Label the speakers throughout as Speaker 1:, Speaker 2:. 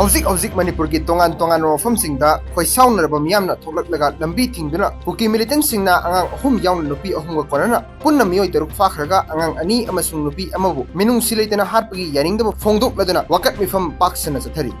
Speaker 1: ꯍꯧꯖꯤꯛ ꯃꯅꯤꯄꯨꯔꯒꯤ ꯇꯣꯉꯥꯟ ꯃꯐꯝꯁꯤꯡꯗ ꯈꯣꯏꯁꯥꯎꯅꯔꯕ ꯃꯤꯌꯥꯝꯅ ꯊꯣꯛꯂꯛꯂꯒ ꯂꯝꯕꯤ ꯊꯤꯡꯗꯨꯅ ꯀꯨꯀꯤ ꯃꯤꯂꯤꯇꯦꯟꯠꯁꯤꯡꯅ ꯑꯉꯥꯡ 3 ꯌꯥꯎꯅ ꯅꯨꯄꯤ 3ꯒ ꯀꯣꯟꯅꯅ ꯄꯨꯟꯅ ꯃꯤꯑꯣꯏ 6 ꯐꯥꯈ꯭ꯔꯒ ꯑꯉꯥꯡ 2 ꯑꯃꯁꯨꯡ ꯅꯨꯄꯤ ꯑꯃꯕꯨ ꯃꯤꯅꯨꯡꯁꯤ ꯂꯩꯇꯅ ꯍꯥꯠꯄꯒꯤ ꯌꯥꯅꯤꯡꯗꯕ ꯐꯣꯡꯗꯣꯛꯂꯗꯨꯅ ꯋꯥꯀꯠ ꯃꯤꯐꯝ ꯄꯥꯛ ꯁꯟꯅ ꯆꯠꯊꯔꯤ꯫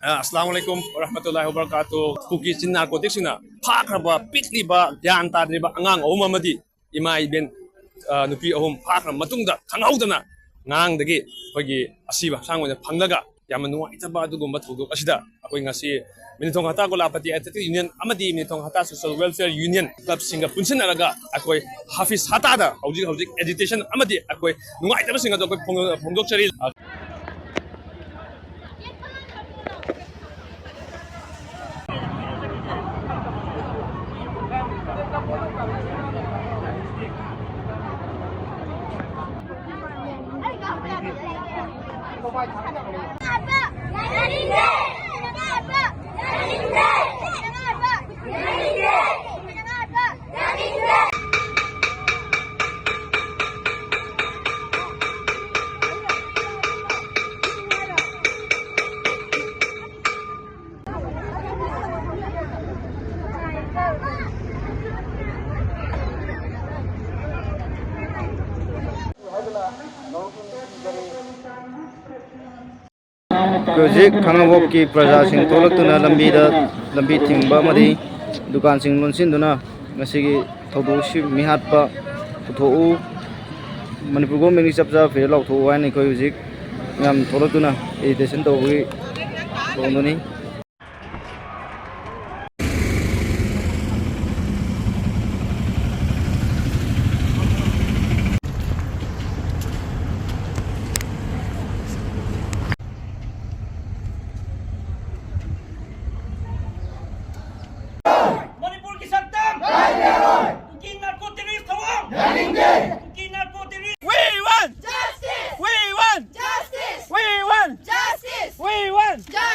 Speaker 2: Assalamualaikum warahmatullahi wabarakatuh. Kuki Chinna Kotiksina, Pakraba, Pitliba, Yan Tadriba, Angang, Omamadi, Imai Ben Nupi Ohum, Pakra, Matunda, Kangaudana, Nang the Gate, Pagi, Asiba, Sangwa, Pangaga, Yamanu, Itaba, Dugumatu, Ashida, Akwingasi, Minitongatagola Pati Union, Amadi, Minitongata Social Welfare Union, Club Singer Punsanaraga, Akoi, Hafiz Hatada, Housing Education, Amadi, Akoi, Nuaita Singer, Pongokari.
Speaker 3: Project Khangabok ki praja sing tolakuna lambi thingba madi dukan sing lonsinduna ngasigi thodosi mihatpa puthou Manipur government ni chapja fe lautho wani koi project ngam tolakuna education tawgi tondoni
Speaker 4: We want justice!